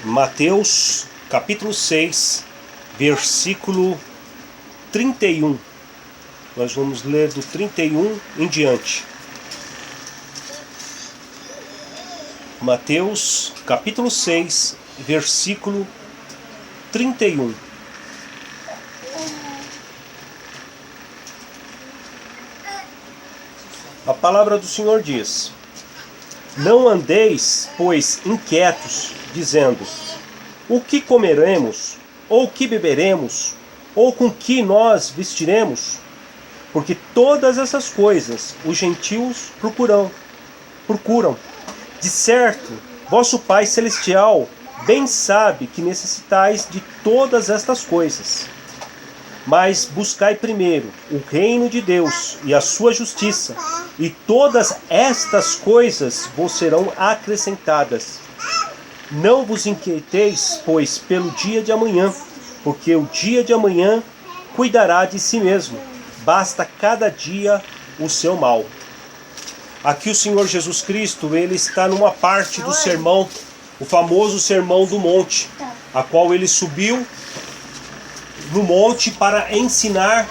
Mateus capítulo 6, versículo 31. Nós vamos ler do 31 em diante. Mateus capítulo 6, versículo 31. A palavra do Senhor diz: Não andeis, pois, inquietos, dizendo: o que comeremos, ou o que beberemos, ou com que nós vestiremos? Porque todas essas coisas os gentios procuram. De certo, vosso Pai Celestial bem sabe que necessitais de todas estas coisas. Mas buscai primeiro o reino de Deus e a sua justiça, e todas estas coisas vos serão acrescentadas. Não vos inquieteis, pois, pelo dia de amanhã, porque o dia de amanhã cuidará de si mesmo. Basta cada dia o seu mal. Aqui o Senhor Jesus Cristo, ele está numa parte do sermão, o famoso Sermão do Monte, a qual ele subiu no monte para ensinar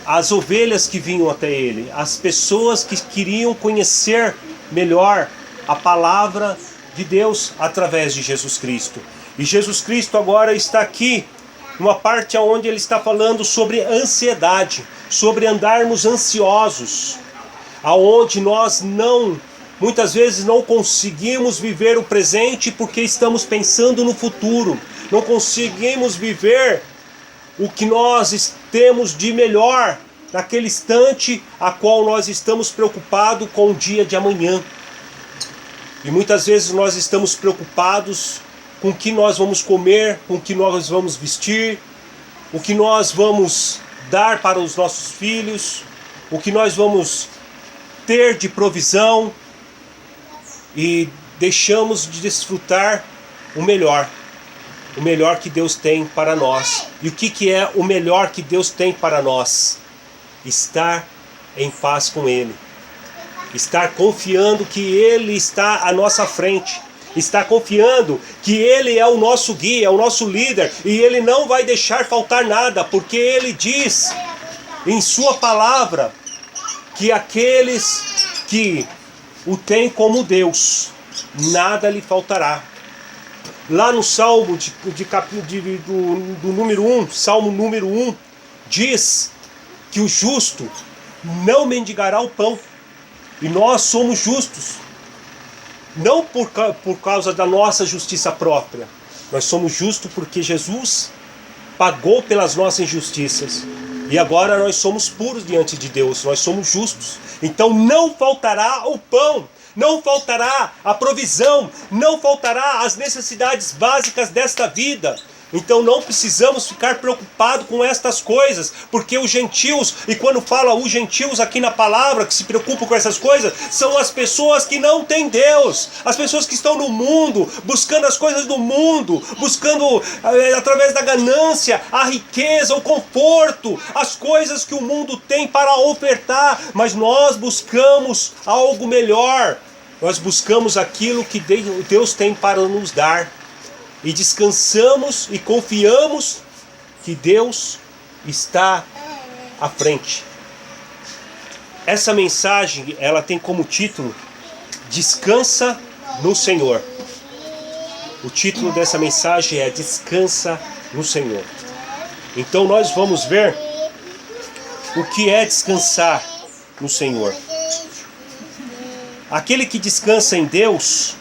as ovelhas que vinham até ele, as pessoas que queriam conhecer melhor a palavra de Deus através de Jesus Cristo. E Jesus Cristo agora está aqui, numa parte onde ele está falando sobre ansiedade, sobre andarmos ansiosos, aonde nós muitas vezes não conseguimos viver o presente porque estamos pensando no futuro, não conseguimos viver o que nós temos de melhor naquele instante a qual nós estamos preocupados com o dia de amanhã. E muitas vezes nós estamos preocupados com o que nós vamos comer, com o que nós vamos vestir, o que nós vamos dar para os nossos filhos, o que nós vamos ter de provisão, e deixamos de desfrutar o melhor que Deus tem para nós. E o que é o melhor que Deus tem para nós? Estar em paz com Ele. Estar confiando que Ele está à nossa frente. Estar confiando que Ele é o nosso guia, é o nosso líder. E Ele não vai deixar faltar nada, porque Ele diz em Sua palavra que aqueles que o têm como Deus, nada lhe faltará. Lá no Salmo do número 1, Salmo número 1, diz que o justo não mendigará o pão. E nós somos justos. Não por causa da nossa justiça própria. Nós somos justos porque Jesus pagou pelas nossas injustiças. E agora nós somos puros diante de Deus. Nós somos justos. Então não faltará o pão. Não faltará a provisão, não faltará as necessidades básicas desta vida. Então não precisamos ficar preocupados com estas coisas, porque os gentios, e quando fala os gentios aqui na palavra, que se preocupam com essas coisas, são as pessoas que não têm Deus, as pessoas que estão no mundo, buscando as coisas do mundo, buscando através da ganância, a riqueza, o conforto, as coisas que o mundo tem para ofertar, mas nós buscamos algo melhor. Nós buscamos aquilo que Deus tem para nos dar. E descansamos e confiamos que Deus está à frente. Essa mensagem, ela tem como título: Descansa no Senhor. O título dessa mensagem é Descansa no Senhor. Então nós vamos ver o que é descansar no Senhor. Aquele que descansa em Deus,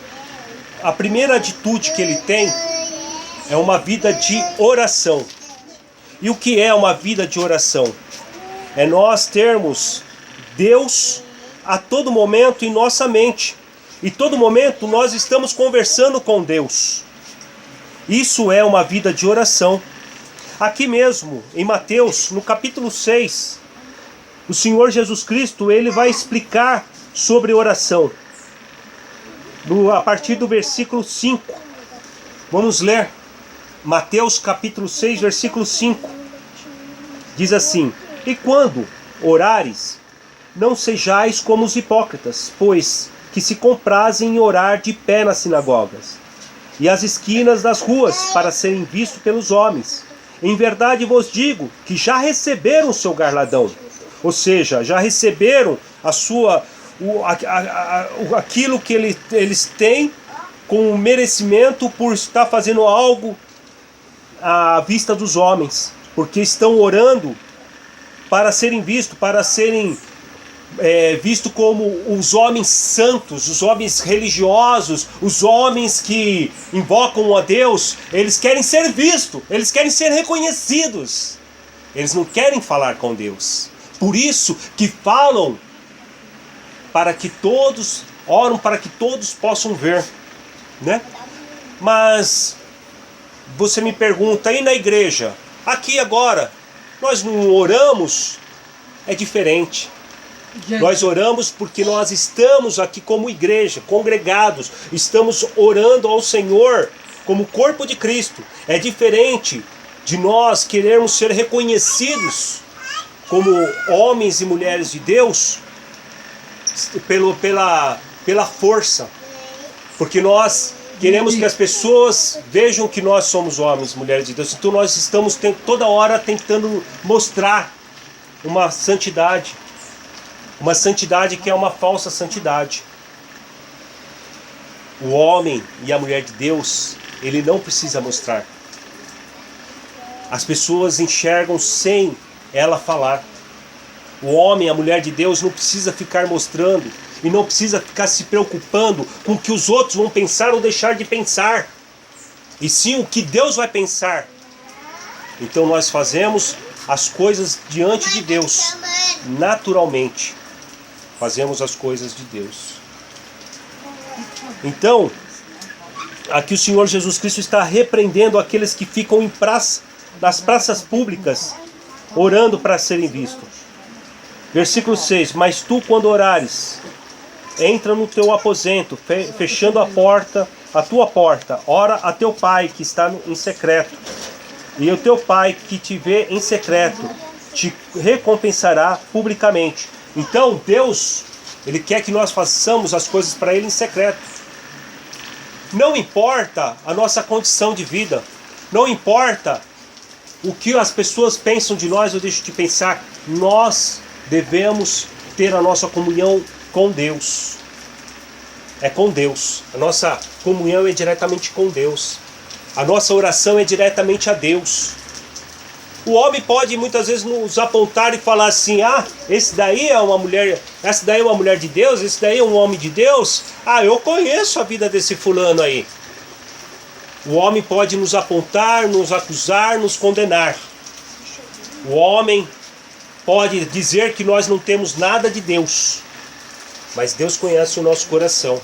a primeira atitude que ele tem é uma vida de oração. E o que é uma vida de oração? É nós termos Deus a todo momento em nossa mente. E todo momento nós estamos conversando com Deus. Isso é uma vida de oração. Aqui mesmo, em Mateus, no capítulo 6, o Senhor Jesus Cristo, ele vai explicar sobre oração. A partir do versículo 5. Vamos ler. Mateus capítulo 6, versículo 5. Diz assim: E quando orares, não sejais como os hipócritas, pois que se comprazem em orar de pé nas sinagogas e as esquinas das ruas, para serem vistos pelos homens. Em verdade vos digo que já receberam o seu galardão. Ou seja, já receberam aquilo que eles têm com merecimento por estar fazendo algo à vista dos homens. Porque estão orando para serem vistos, para serem visto como os homens santos, os homens religiosos, os homens que invocam a Deus. Eles querem ser vistos, eles querem ser reconhecidos, eles não querem falar com Deus. Por isso que falam para que todos, oram para que todos possam ver, né? Mas você me pergunta, aí na igreja, aqui agora, nós não oramos? É diferente. Nós oramos porque nós estamos aqui como igreja, congregados, estamos orando ao Senhor como corpo de Cristo. É diferente de nós querermos ser reconhecidos como homens e mulheres de Deus pela força, porque nós queremos que as pessoas vejam que nós somos homens e mulheres de Deus. Então nós estamos toda hora tentando mostrar uma santidade que é uma falsa santidade. O homem e a mulher de Deus, ele não precisa mostrar. As pessoas enxergam sem ela falar. O homem e a mulher de Deus não precisa ficar mostrando e não precisa ficar se preocupando com o que os outros vão pensar ou deixar de pensar, e sim o que Deus vai pensar. Então nós fazemos as coisas diante de Deus, naturalmente. Fazemos as coisas de Deus. Então, aqui o Senhor Jesus Cristo está repreendendo aqueles que ficam nas praças públicas, orando para serem vistos. Versículo 6. Mas tu, quando orares, entra no teu aposento, fechando a tua porta, ora a teu pai que está em secreto. E o teu pai que te vê em secreto te recompensará publicamente. Então Deus, Ele quer que nós façamos as coisas para Ele em secreto. Não importa a nossa condição de vida, não importa o que as pessoas pensam de nós ou deixam de pensar, nós devemos ter a nossa comunhão com Deus. É com Deus. A nossa comunhão é diretamente com Deus. A nossa oração é diretamente a Deus. O homem pode muitas vezes nos apontar e falar assim: essa daí é uma mulher de Deus, esse daí é um homem de Deus. Eu conheço a vida desse fulano aí. O homem pode nos apontar, nos acusar, nos condenar. O homem pode dizer que nós não temos nada de Deus, mas Deus conhece o nosso coração.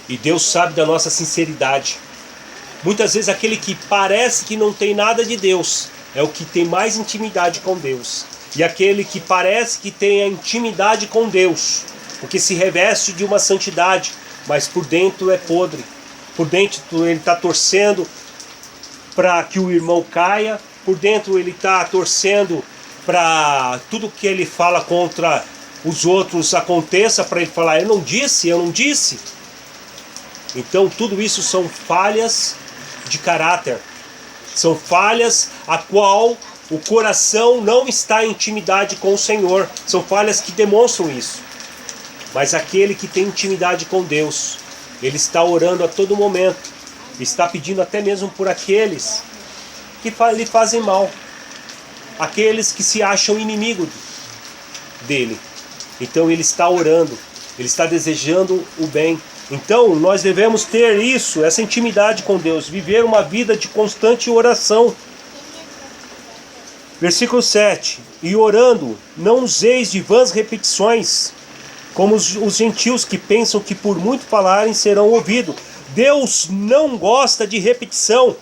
E Deus sabe da nossa sinceridade. Muitas vezes aquele que parece que não tem nada de Deus é o que tem mais intimidade com Deus. E aquele que parece que tem a intimidade com Deus, porque se reveste de uma santidade, mas por dentro é podre. Por dentro ele está torcendo para que o irmão caia. Por dentro ele está torcendo para tudo que ele fala contra os outros aconteça, para ele falar: eu não disse. Então tudo isso são falhas de caráter. São falhas a qual o coração não está em intimidade com o Senhor. São falhas que demonstram isso. Mas aquele que tem intimidade com Deus, ele está orando a todo momento. Está pedindo até mesmo por aqueles que lhe fazem mal. Aqueles que se acham inimigo dele. Então ele está orando. Ele está desejando o bem. Então nós devemos ter isso, essa intimidade com Deus, viver uma vida de constante oração. Versículo 7. E orando, não useis de vãs repetições, como os gentios que pensam que por muito falarem serão ouvidos. Deus não gosta de repetição.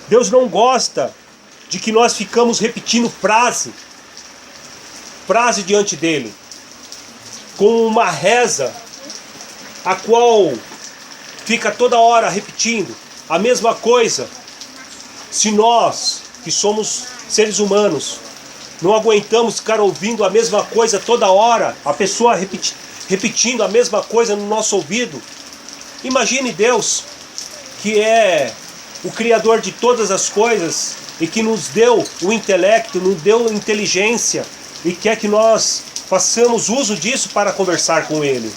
Deus não gosta de que nós ficamos repetindo frase diante dele, com uma reza a qual fica toda hora repetindo a mesma coisa. Se nós, que somos seres humanos, não aguentamos ficar ouvindo a mesma coisa toda hora, a pessoa repetindo a mesma coisa no nosso ouvido, Imagine Deus, que é o Criador de todas as coisas e que nos deu o intelecto, nos deu inteligência e quer que nós façamos uso disso para conversar com Ele.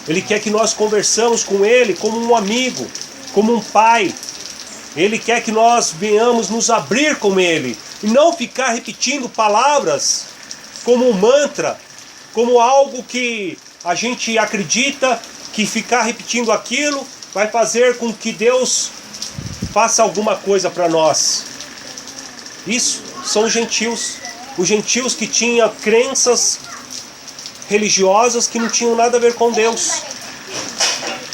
Ele quer que nós conversamos com Ele como um amigo, como um pai. Ele quer que nós venhamos nos abrir com Ele e não ficar repetindo palavras como um mantra, como algo que a gente acredita que ficar repetindo aquilo vai fazer com que Deus faça alguma coisa para nós. Isso são os gentios que tinham crenças religiosas que não tinham nada a ver com Deus.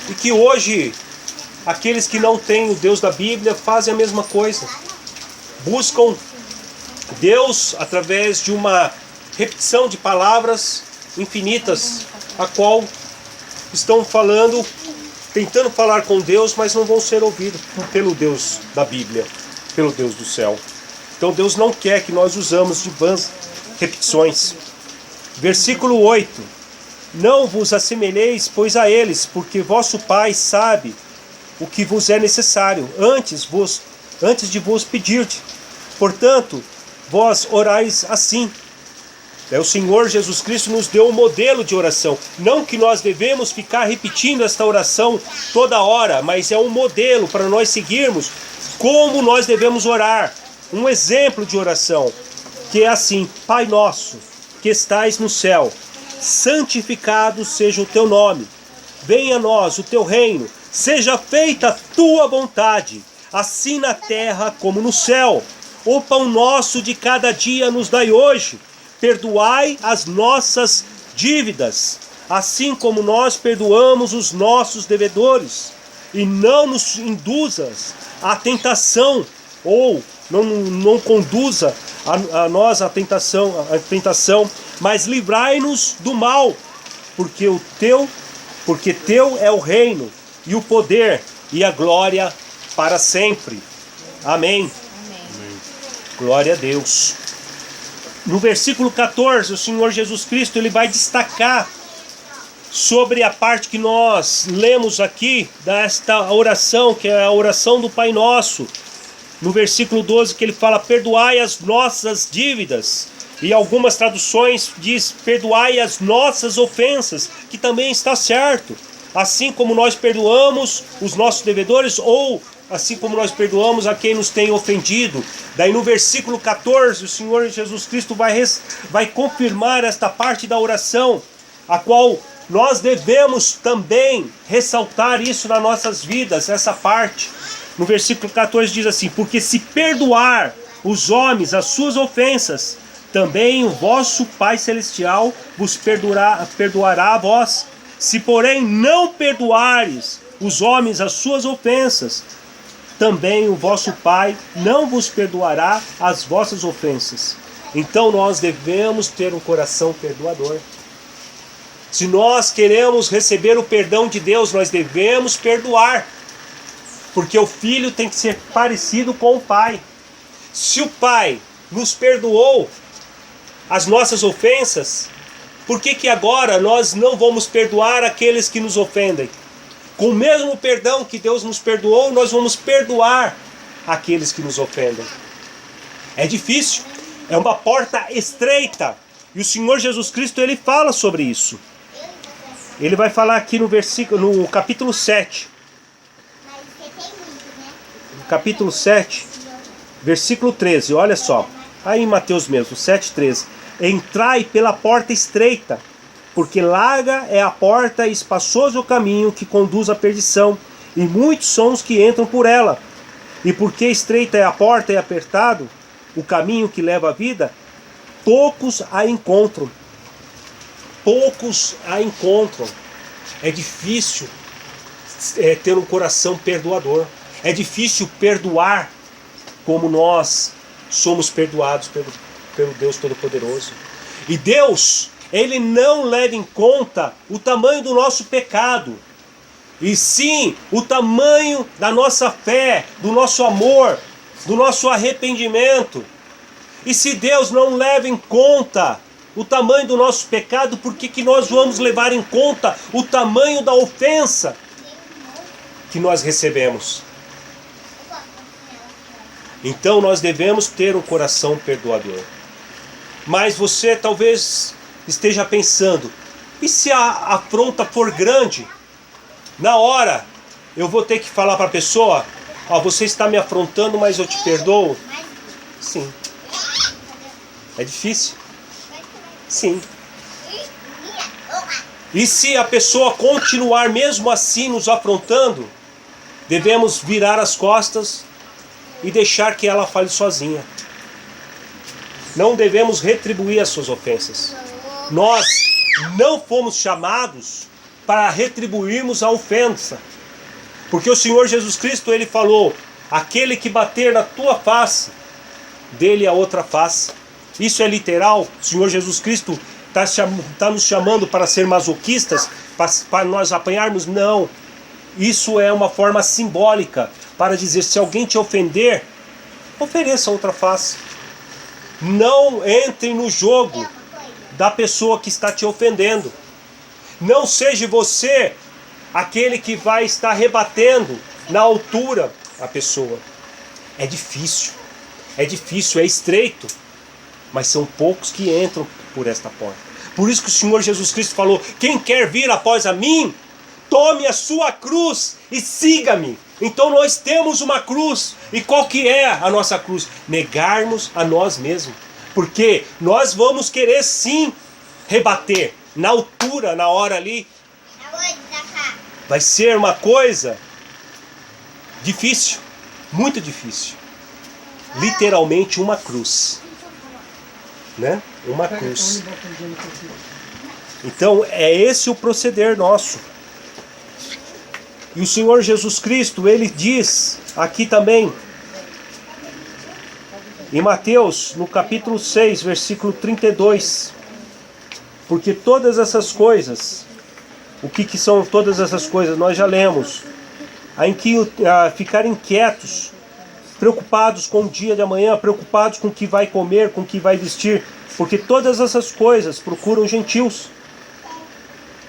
E que hoje, aqueles que não têm o Deus da Bíblia fazem a mesma coisa. Buscam Deus através de uma repetição de palavras infinitas, a qual estão falando, tentando falar com Deus, mas não vão ser ouvidos pelo Deus da Bíblia, pelo Deus do céu. Então Deus não quer que nós usamos de vãs repetições. Versículo 8. Não vos assemelheis, pois, a eles, porque vosso Pai sabe o que vos é necessário, antes de vos pedir. Portanto, vós orais assim. O Senhor Jesus Cristo nos deu um modelo de oração. Não que nós devemos ficar repetindo esta oração toda hora, mas é um modelo para nós seguirmos como nós devemos orar. Um exemplo de oração, que é assim: Pai nosso, que estais no céu, santificado seja o teu nome. Venha a nós o teu reino, seja feita a tua vontade, assim na terra como no céu. O pão nosso de cada dia nos dai hoje. Perdoai as nossas dívidas, assim como nós perdoamos os nossos devedores. E não nos induzas à tentação, ou não conduza a nós à tentação, mas livrai-nos do mal, porque teu é o reino, e o poder, e a glória para sempre. Amém. Glória a Deus. No versículo 14, o Senhor Jesus Cristo ele vai destacar sobre a parte que nós lemos aqui, desta oração, que é a oração do Pai Nosso. No versículo 12, que ele fala: perdoai as nossas dívidas. E algumas traduções diz: perdoai as nossas ofensas, que também está certo. Assim como nós perdoamos os nossos devedores, ou assim como nós perdoamos a quem nos tem ofendido. Daí no versículo 14, o Senhor Jesus Cristo vai confirmar esta parte da oração, a qual nós devemos também ressaltar isso nas nossas vidas, essa parte. No versículo 14 diz assim: porque se perdoar os homens as suas ofensas, também o vosso Pai Celestial vos perdoará a vós. Se porém não perdoares os homens as suas ofensas, também o vosso Pai não vos perdoará as vossas ofensas. Então nós devemos ter um coração perdoador. Se nós queremos receber o perdão de Deus, nós devemos perdoar. Porque o filho tem que ser parecido com o pai. Se o pai nos perdoou as nossas ofensas, por que agora nós não vamos perdoar aqueles que nos ofendem? Com o mesmo perdão que Deus nos perdoou, nós vamos perdoar aqueles que nos ofendem. É difícil, é uma porta estreita. E o Senhor Jesus Cristo ele fala sobre isso. Ele vai falar aqui no capítulo 7. Capítulo 7, versículo 13, olha só. Aí em Mateus mesmo, 7,13. Entrai pela porta estreita, porque larga é a porta e espaçoso o caminho que conduz à perdição, e muitos são os que entram por ela. E porque estreita é a porta e apertado o caminho que leva à vida, poucos a encontram. Poucos a encontram. É difícil ter um coração perdoador. É difícil perdoar como nós somos perdoados pelo Deus Todo-Poderoso. E Deus, Ele não leva em conta o tamanho do nosso pecado, e sim o tamanho da nossa fé, do nosso amor, do nosso arrependimento. E se Deus não leva em conta o tamanho do nosso pecado, por que nós vamos levar em conta o tamanho da ofensa? que nós recebemos. Então nós devemos ter um coração perdoador. Mas você talvez esteja pensando, e se a afronta for grande? Na hora eu vou ter que falar para a pessoa, ó, você está me afrontando, mas eu te perdoo? Sim. É difícil? Sim. E se a pessoa continuar mesmo assim nos afrontando, devemos virar as costas e deixar que ela fale sozinha. Não devemos retribuir as suas ofensas. Nós não fomos chamados para retribuirmos a ofensa. Porque o Senhor Jesus Cristo, ele falou, aquele que bater na tua face, dele a outra face. Isso é literal? O Senhor Jesus Cristo está nos chamando para ser masoquistas, para nós apanharmos? Não. Isso é uma forma simbólica para dizer, se alguém te ofender, ofereça outra face. Não entre no jogo da pessoa que está te ofendendo. Não seja você aquele que vai estar rebatendo na altura a pessoa. É difícil, é estreito, mas são poucos que entram por esta porta. Por isso que o Senhor Jesus Cristo falou, quem quer vir após a mim, tome a sua cruz e siga-me. Então nós temos uma cruz. E qual que é a nossa cruz? Negarmos a nós mesmos. Porque nós vamos querer sim rebater na altura, na hora ali. Vai ser uma coisa difícil, muito difícil. Literalmente uma cruz. Né? Uma cruz. Então é esse o proceder nosso. E o Senhor Jesus Cristo, ele diz aqui também, em Mateus, no capítulo 6, versículo 32, porque todas essas coisas, o que são todas essas coisas? Nós já lemos, a ficar inquietos, preocupados com o dia de amanhã, preocupados com o que vai comer, com o que vai vestir, porque todas essas coisas procuram gentios.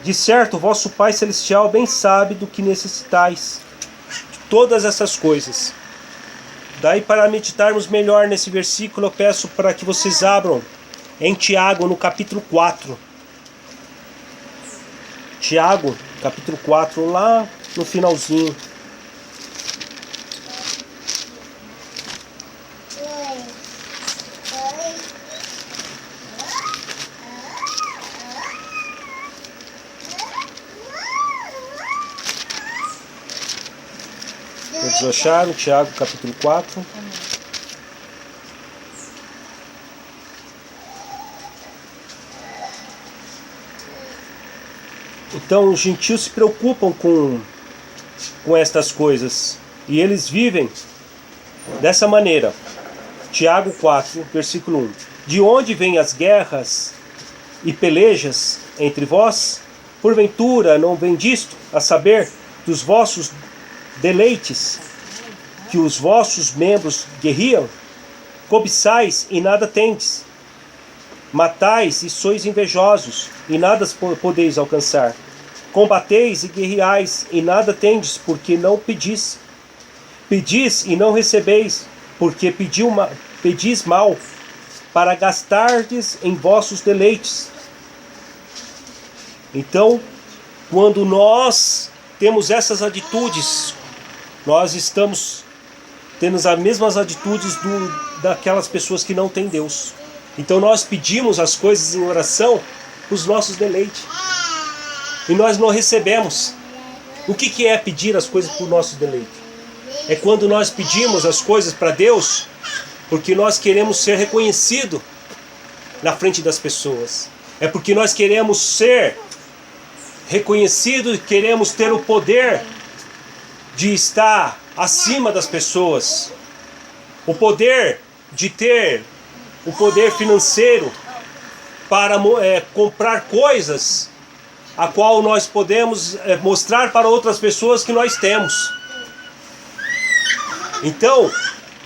De certo, vosso Pai Celestial bem sabe do que necessitais. De todas essas coisas. Daí, para meditarmos melhor nesse versículo, eu peço para que vocês abram em Tiago, no capítulo 4. Tiago, capítulo 4, lá no finalzinho. Todos acharam? Tiago, capítulo 4. Então os gentios se preocupam com estas coisas. E eles vivem dessa maneira. Tiago 4, versículo 1. De onde vêm as guerras e pelejas entre vós? Porventura não vem disto, a saber, dos vossos deleites, que os vossos membros guerriam? Cobiçais e nada tendes. Matais e sois invejosos, e nada podeis alcançar. Combateis e guerreais, e nada tendes, porque não pedis. Pedis e não recebeis, porque pedis mal, para gastardes em vossos deleites. Então, quando nós temos essas atitudes, nós estamos tendo as mesmas atitudes daquelas pessoas que não têm Deus. Então nós pedimos as coisas em oração, os nossos deleites, e nós não recebemos. O que é pedir as coisas para o nosso deleite? É quando nós pedimos as coisas para Deus, porque nós queremos ser reconhecidos na frente das pessoas. É porque nós queremos ser reconhecidos, queremos ter o poder de estar acima das pessoas, o poder de ter o poder financeiro para comprar coisas a qual nós podemos mostrar para outras pessoas que nós temos. Então,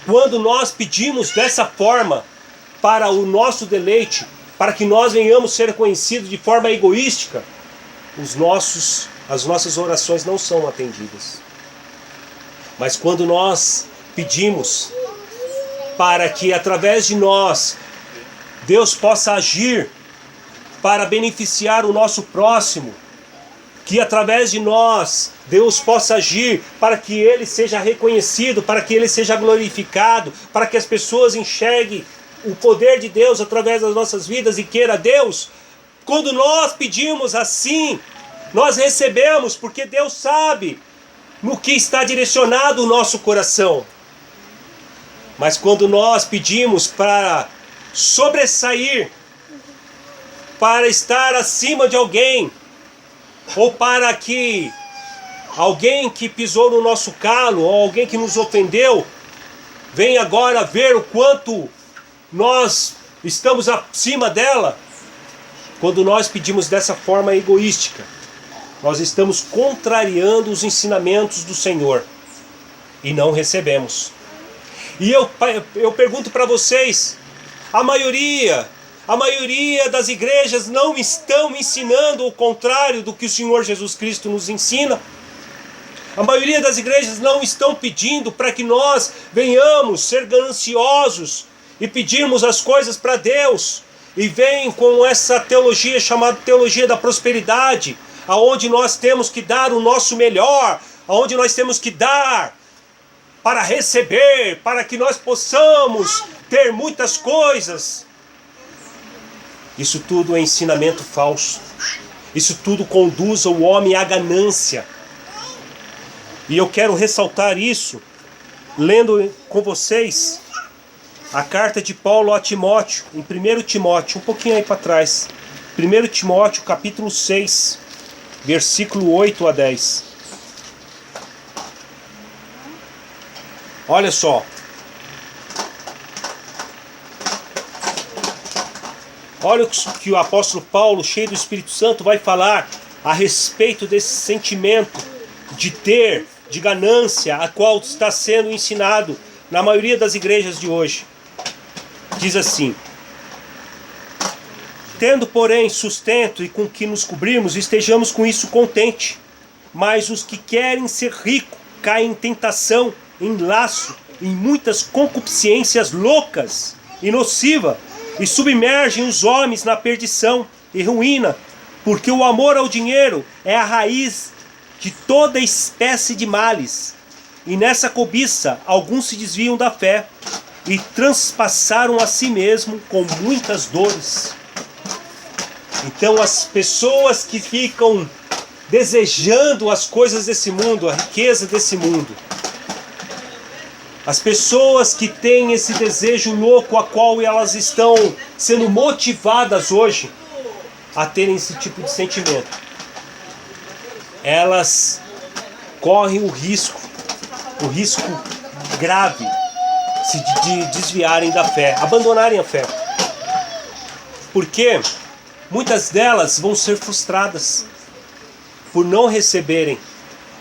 quando nós pedimos dessa forma para o nosso deleite, para que nós venhamos ser reconhecidos de forma egoística, as nossas orações não são atendidas. Mas quando nós pedimos para que através de nós Deus possa agir para beneficiar o nosso próximo, que através de nós Deus possa agir para que Ele seja reconhecido, para que Ele seja glorificado, para que as pessoas enxerguem o poder de Deus através das nossas vidas e queira Deus. Quando nós pedimos assim, nós recebemos, porque Deus sabe no que está direcionado o nosso coração. Mas quando nós pedimos para sobressair, para estar acima de alguém, ou para que alguém que pisou no nosso calo, ou alguém que nos ofendeu, venha agora ver o quanto nós estamos acima dela, quando nós pedimos dessa forma egoística, nós estamos contrariando os ensinamentos do Senhor e não recebemos. E eu pergunto para vocês, a maioria das igrejas não estão ensinando o contrário do que o Senhor Jesus Cristo nos ensina. A maioria das igrejas não estão pedindo para que nós venhamos ser gananciosos e pedirmos as coisas para Deus. E vem com essa teologia chamada teologia da prosperidade, aonde nós temos que dar o nosso melhor, aonde nós temos que dar para receber, para que nós possamos ter muitas coisas. Isso tudo é ensinamento falso. Isso tudo conduz o homem à ganância. E eu quero ressaltar isso, lendo com vocês a carta de Paulo a Timóteo, em 1 Timóteo, um pouquinho aí para trás. 1 Timóteo, capítulo 6, versículo 8 a 10. Olha só. Olha o que o apóstolo Paulo, cheio do Espírito Santo, vai falar a respeito desse sentimento de ganância, a qual está sendo ensinado na maioria das igrejas de hoje. Diz assim: tendo, porém, sustento e com que nos cobrimos, estejamos com isso contente. Mas os que querem ser ricos caem em tentação, em laço, em muitas concupiscências loucas e nocivas, e submergem os homens na perdição e ruína, porque o amor ao dinheiro é a raiz de toda espécie de males. E nessa cobiça alguns se desviam da fé e transpassaram a si mesmo com muitas dores. Então as pessoas que ficam desejando as coisas desse mundo, a riqueza desse mundo, as pessoas que têm esse desejo louco a qual elas estão sendo motivadas hoje a terem esse tipo de sentimento, elas correm o risco grave de desviarem da fé, abandonarem a fé. Porque muitas delas vão ser frustradas por não receberem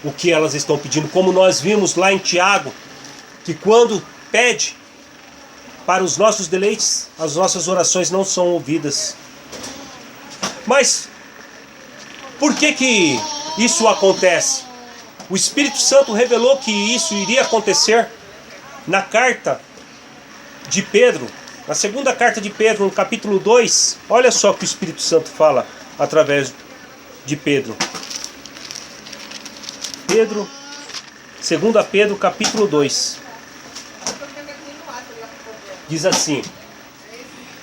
o que elas estão pedindo, como nós vimos lá em Tiago, que quando pede para os nossos deleites, as nossas orações não são ouvidas. Mas por que isso acontece? O Espírito Santo revelou que isso iria acontecer na carta de Pedro, na segunda carta de Pedro, no capítulo 2. Olha só o que o Espírito Santo fala através de Pedro. 2 Pedro, capítulo 2. Diz assim: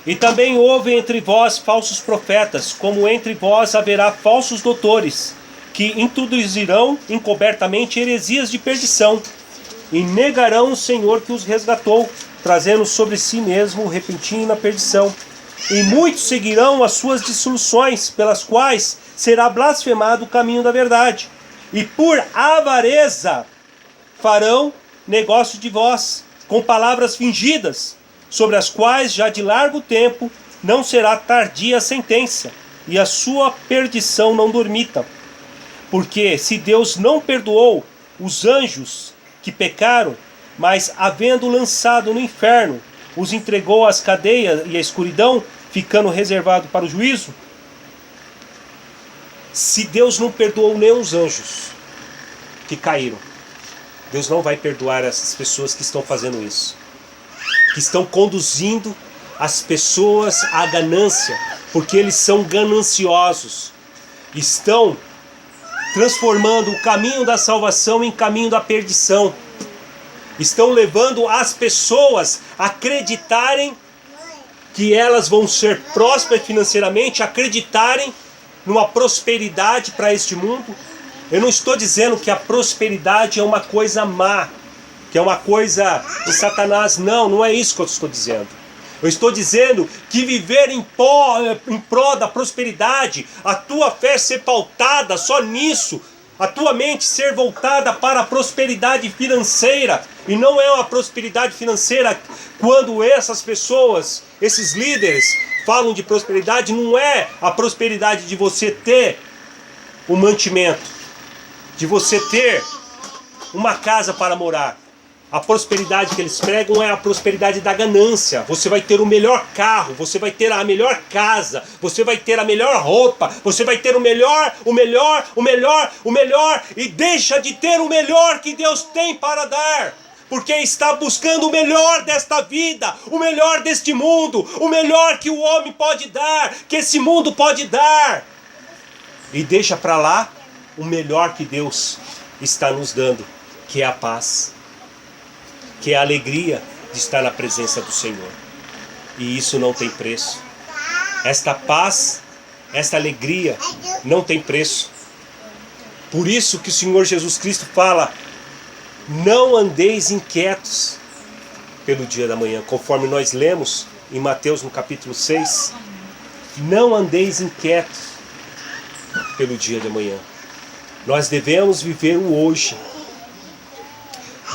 e também houve entre vós falsos profetas, como entre vós haverá falsos doutores, que introduzirão encobertamente heresias de perdição, e negarão o Senhor que os resgatou, trazendo sobre si mesmo repentina perdição. E muitos seguirão as suas dissoluções, pelas quais será blasfemado o caminho da verdade. E por avareza farão negócio de vós, com palavras fingidas, sobre as quais já de largo tempo não será tardia a sentença, e a sua perdição não dormita. Porque se Deus não perdoou os anjos que pecaram, mas havendo lançado no inferno, os entregou às cadeias e à escuridão, ficando reservado para o juízo. Se Deus não perdoou nem os anjos que caíram, Deus não vai perdoar essas pessoas que estão fazendo isso, que estão conduzindo as pessoas à ganância, porque eles são gananciosos, estão transformando o caminho da salvação em caminho da perdição, estão levando as pessoas a acreditarem que elas vão ser prósperas financeiramente, acreditarem numa prosperidade para este mundo. Eu não estou dizendo que a prosperidade é uma coisa má, que é uma coisa de Satanás. Não, não é isso que eu estou dizendo. Eu estou dizendo que viver em prol da prosperidade, a tua fé ser pautada só nisso, a tua mente ser voltada para a prosperidade financeira, e não é uma prosperidade financeira quando essas pessoas, esses líderes, falam de prosperidade, não é a prosperidade de você ter o mantimento, de você ter uma casa para morar. A prosperidade que eles pregam é a prosperidade da ganância. Você vai ter o melhor carro, você vai ter a melhor casa, você vai ter a melhor roupa, você vai ter o melhor, e deixa de ter o melhor que Deus tem para dar. Porque está buscando o melhor desta vida, o melhor deste mundo, o melhor que o homem pode dar, que esse mundo pode dar. E deixa para lá o melhor que Deus está nos dando, que é a paz, que é a alegria de estar na presença do Senhor. E isso não tem preço. Esta paz, esta alegria não tem preço. Por isso que o Senhor Jesus Cristo fala: não andeis inquietos pelo dia da manhã, conforme nós lemos em Mateus no capítulo 6. Não andeis inquietos pelo dia de amanhã. Nós devemos viver o hoje.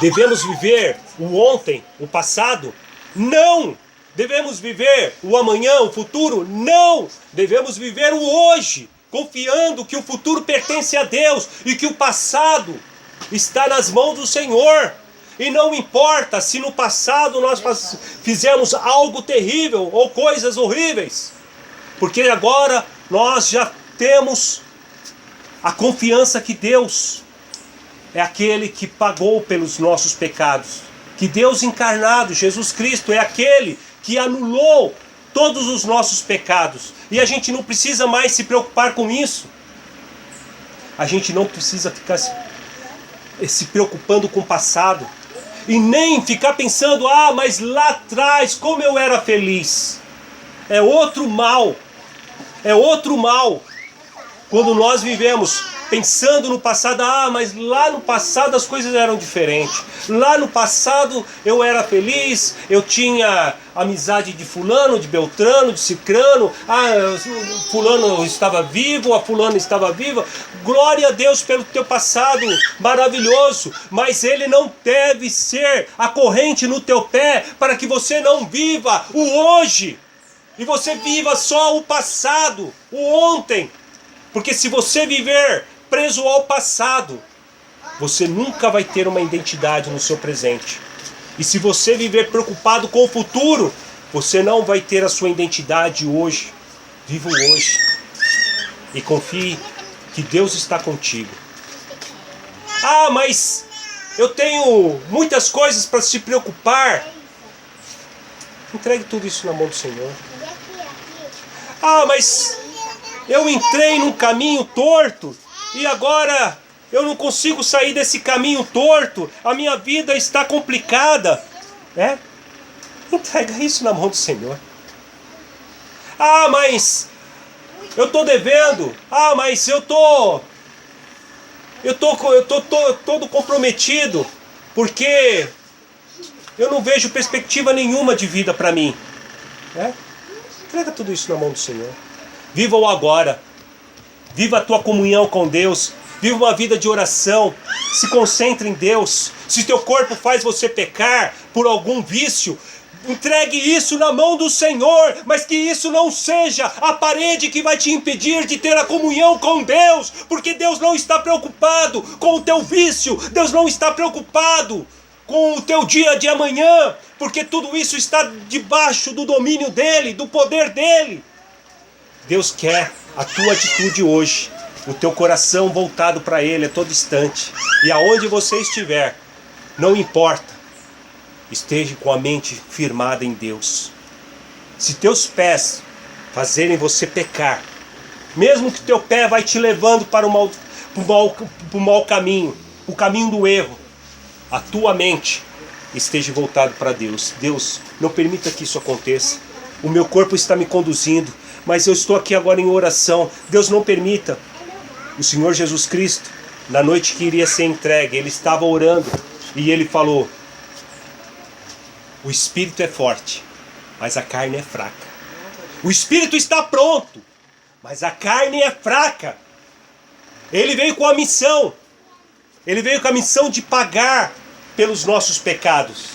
Devemos viver o ontem, o passado? Não! Devemos viver o amanhã, o futuro? Não! Devemos viver o hoje, confiando que o futuro pertence a Deus e que o passado está nas mãos do Senhor. E não importa se no passado nós fizemos algo terrível ou coisas horríveis, porque agora nós já temos a confiança que Deus é aquele que pagou pelos nossos pecados, que Deus encarnado, Jesus Cristo, é aquele que anulou todos os nossos pecados, e a gente não precisa mais se preocupar com isso. A gente não precisa ficar se preocupando com o passado, e nem ficar pensando: ah, mas lá atrás como eu era feliz. É outro mal, quando nós vivemos pensando no passado: ah, mas lá no passado as coisas eram diferentes. Lá no passado eu era feliz, eu tinha amizade de fulano, de beltrano, de cicrano. Ah, fulano estava vivo, a fulana estava viva. Glória a Deus pelo teu passado maravilhoso. Mas ele não deve ser a corrente no teu pé para que você não viva o hoje. E você viva só o passado, o ontem. Porque se você viver preso ao passado, você nunca vai ter uma identidade no seu presente. E se você viver preocupado com o futuro, você não vai ter a sua identidade hoje. Viva o hoje. E confie que Deus está contigo. Ah, mas eu tenho muitas coisas para se preocupar. Entregue tudo isso na mão do Senhor. Ah, mas eu entrei num caminho torto e agora eu não consigo sair desse caminho torto. A minha vida está complicada. Entrega isso na mão do Senhor. Ah, mas eu estou devendo. Ah, mas eu tô todo comprometido, porque eu não vejo perspectiva nenhuma de vida para mim. Entrega tudo isso na mão do Senhor. Viva o agora. Viva a tua comunhão com Deus. Viva uma vida de oração. Se concentre em Deus. Se teu corpo faz você pecar por algum vício, entregue isso na mão do Senhor. Mas que isso não seja a parede que vai te impedir de ter a comunhão com Deus. Porque Deus não está preocupado com o teu vício. Deus não está preocupado com o teu dia de amanhã. Porque tudo isso está debaixo do domínio dEle, do poder dEle. Deus quer a tua atitude hoje, o teu coração voltado para Ele a todo instante. E aonde você estiver, Não importa, esteja com a mente firmada em Deus. Se teus pés fazerem você pecar, mesmo que teu pé vai te levando para o mau caminho, o caminho do erro, a tua mente esteja voltado para Deus. Deus, não permita que isso aconteça. O meu corpo está me conduzindo, mas eu estou aqui agora em oração. Deus, não permita. O Senhor Jesus Cristo, na noite que iria ser entregue, ele estava orando e ele falou: o espírito é forte, mas a carne é fraca. O espírito está pronto, mas a carne é fraca. Ele veio com a missão. Ele veio com a missão de pagar pelos nossos pecados.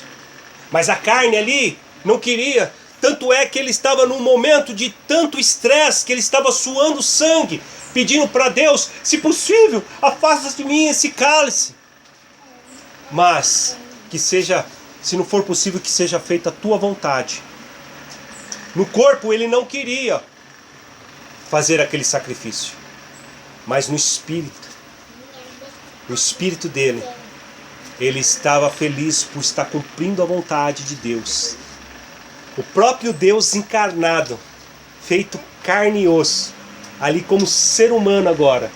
Mas a carne ali não queria. Tanto é que ele estava num momento de tanto estresse, que ele estava suando sangue, pedindo para Deus: se possível, afasta de mim esse cálice. Mas que seja, se não for possível, que seja feita a tua vontade. No corpo ele não queria fazer aquele sacrifício, mas no espírito dele, ele estava feliz por estar cumprindo a vontade de Deus. O próprio Deus encarnado, feito carne e osso, ali como ser humano agora,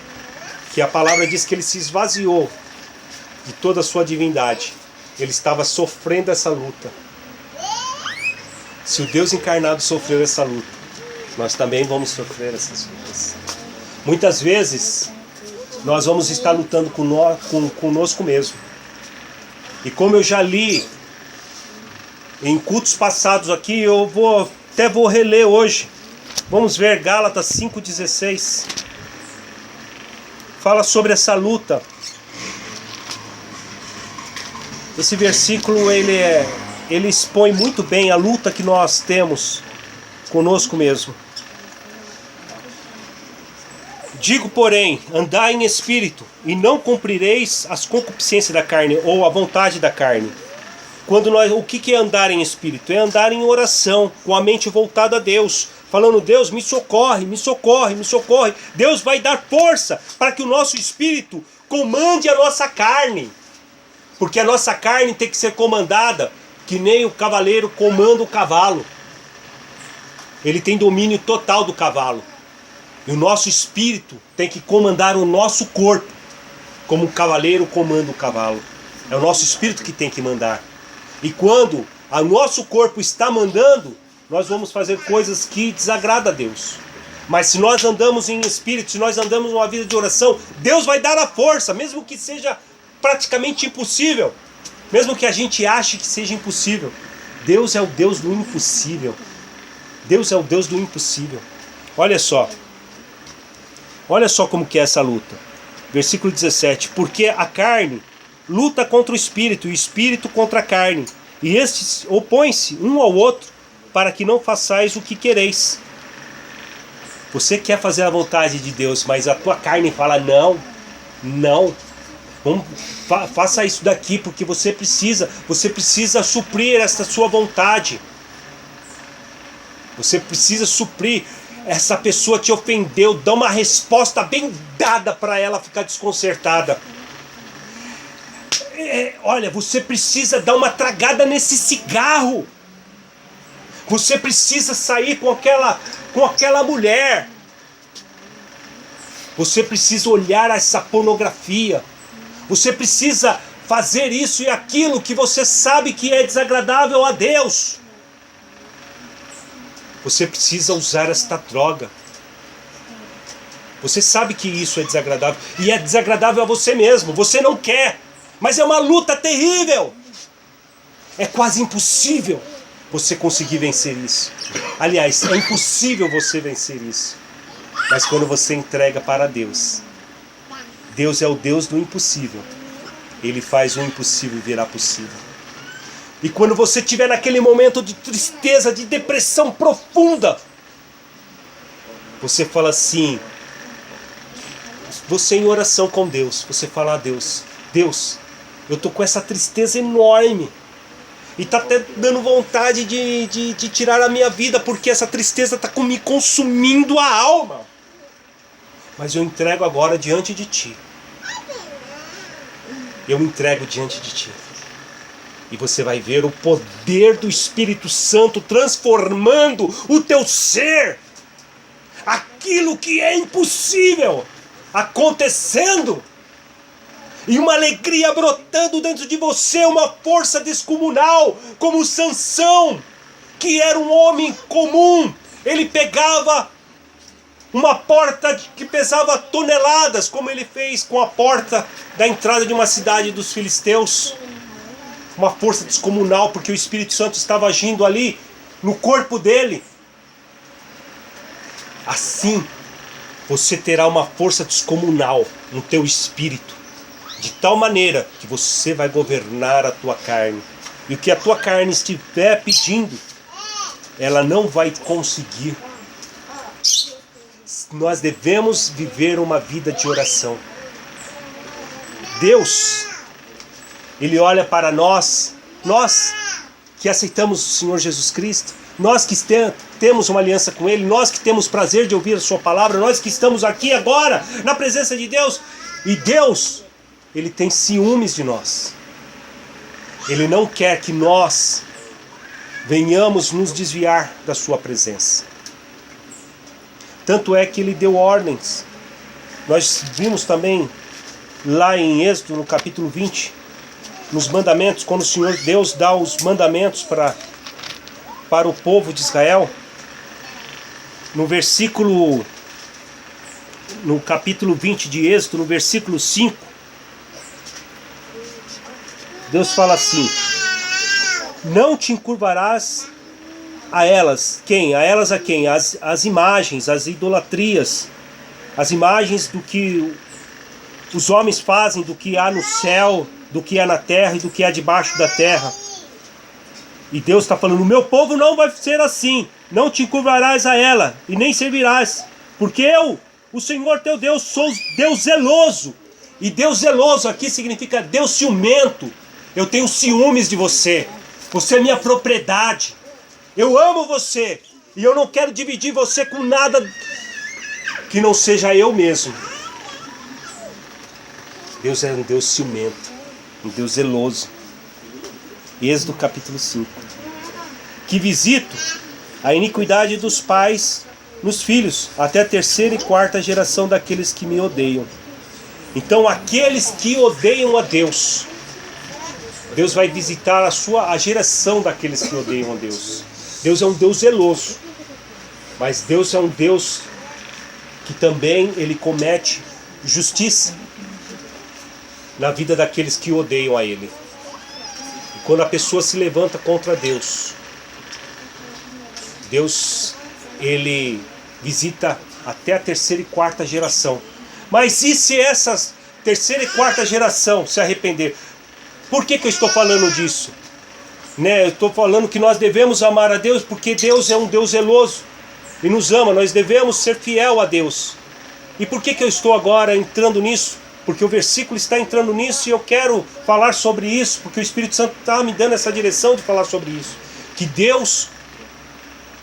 que a palavra diz que ele se esvaziou de toda a sua divindade. Ele estava sofrendo essa luta. Se o Deus encarnado sofreu essa luta, nós também vamos sofrer essas lutas. Muitas vezes, nós vamos estar lutando conosco mesmo. E como eu já li em cultos passados aqui, eu até vou reler hoje. Vamos ver Gálatas 5,16. Fala sobre essa luta. Esse versículo ele expõe muito bem a luta que nós temos conosco mesmo. Digo, porém, andai em espírito, e não cumprireis as concupiscências da carne, ou a vontade da carne. O que é andar em espírito? É andar em oração, com a mente voltada a Deus, falando: Deus, me socorre, me socorre, me socorre. Deus vai dar força para que o nosso espírito comande a nossa carne. Porque a nossa carne tem que ser comandada que nem o cavaleiro comanda o cavalo. Ele tem domínio total do cavalo. E o nosso espírito tem que comandar o nosso corpo, como o cavaleiro comanda o cavalo. É o nosso espírito que tem que mandar. E quando o nosso corpo está mandando, nós vamos fazer coisas que desagradam a Deus. Mas se nós andamos em espírito, se nós andamos numa vida de oração, Deus vai dar a força, mesmo que seja praticamente impossível. Mesmo que a gente ache que seja impossível. Deus é o Deus do impossível. Deus é o Deus do impossível. Olha só. Olha só como que é essa luta. Versículo 17. Porque a carne luta contra o espírito, e o espírito contra a carne. E estes opõem-se um ao outro, para que não façais o que quereis. Você quer fazer a vontade de Deus, mas a tua carne fala: não, não. Faça isso daqui, porque você precisa suprir essa sua vontade. Você precisa suprir. Essa pessoa te ofendeu, dá uma resposta bem dada para ela ficar desconcertada. Olha, você precisa dar uma tragada nesse cigarro. Você precisa sair com aquela mulher. Você precisa olhar essa pornografia. Você precisa fazer isso e aquilo que você sabe que é desagradável a Deus. Você precisa usar esta droga. Você sabe que isso é desagradável. E é desagradável a você mesmo. Você não quer. Mas é uma luta terrível. É quase impossível você conseguir vencer isso. Aliás, é impossível você vencer isso. Mas quando você entrega para Deus, Deus é o Deus do impossível. Ele faz o impossível virar possível. E quando você estiver naquele momento de tristeza, de depressão profunda, você fala assim, você em oração com Deus, você fala a Deus: Deus, eu estou com essa tristeza enorme, e está até dando vontade de tirar a minha vida, porque essa tristeza está me consumindo a alma. Mas eu entrego agora diante de Ti. Eu entrego diante de Ti. E você vai ver o poder do Espírito Santo transformando o teu ser. Aquilo que é impossível acontecendo. E uma alegria brotando dentro de você, uma força descomunal, como Sansão, que era um homem comum. Ele pegava uma porta que pesava toneladas, como ele fez com a porta da entrada de uma cidade dos filisteus. Uma força descomunal, porque o Espírito Santo estava agindo ali no corpo dele. Assim, você terá uma força descomunal no teu espírito, de tal maneira que você vai governar a tua carne. E o que a tua carne estiver pedindo, ela não vai conseguir. Nós devemos viver uma vida de oração. Deus, Ele olha para nós que aceitamos o Senhor Jesus Cristo, nós que temos uma aliança com Ele, nós que temos prazer de ouvir a Sua palavra, nós que estamos aqui agora, na presença de Deus. E Deus, Ele tem ciúmes de nós. Ele não quer que nós venhamos nos desviar da Sua presença. Tanto é que Ele deu ordens. Nós vimos também lá em Êxodo, no capítulo 20, nos mandamentos, quando o Senhor Deus dá os mandamentos para o povo de Israel, no capítulo 20 de Êxodo, no versículo 5, Deus fala assim: não te encurvarás a elas. Quem? A elas a quem? As imagens, as idolatrias, as imagens do que os homens fazem, do que há no céu, do que há na terra e do que há debaixo da terra. E Deus está falando: o meu povo não vai ser assim, não te encurvarás a ela e nem servirás, porque eu, o Senhor teu Deus, sou Deus zeloso. E Deus zeloso aqui significa Deus ciumento. Eu tenho ciúmes de você, você é minha propriedade, eu amo você e eu não quero dividir você com nada que não seja eu mesmo. Deus é um Deus ciumento, um Deus zeloso. Êxodo capítulo 5. Que visito a iniquidade dos pais nos filhos, até a terceira e quarta geração daqueles que me odeiam. Então aqueles que odeiam a Deus, Deus vai visitar a geração daqueles que odeiam a Deus. Deus é um Deus zeloso, mas Deus é um Deus que também Ele comete justiça na vida daqueles que odeiam a Ele. E quando a pessoa se levanta contra Deus, Deus, Ele visita até a terceira e quarta geração. Mas e se essa terceira e quarta geração se arrepender? Por que eu estou falando disso? Eu estou falando que nós devemos amar a Deus porque Deus é um Deus zeloso e nos ama. Nós devemos ser fiel a Deus. E por que eu estou agora entrando nisso? Porque o versículo está entrando nisso e eu quero falar sobre isso, porque o Espírito Santo está me dando essa direção de falar sobre isso. Que Deus,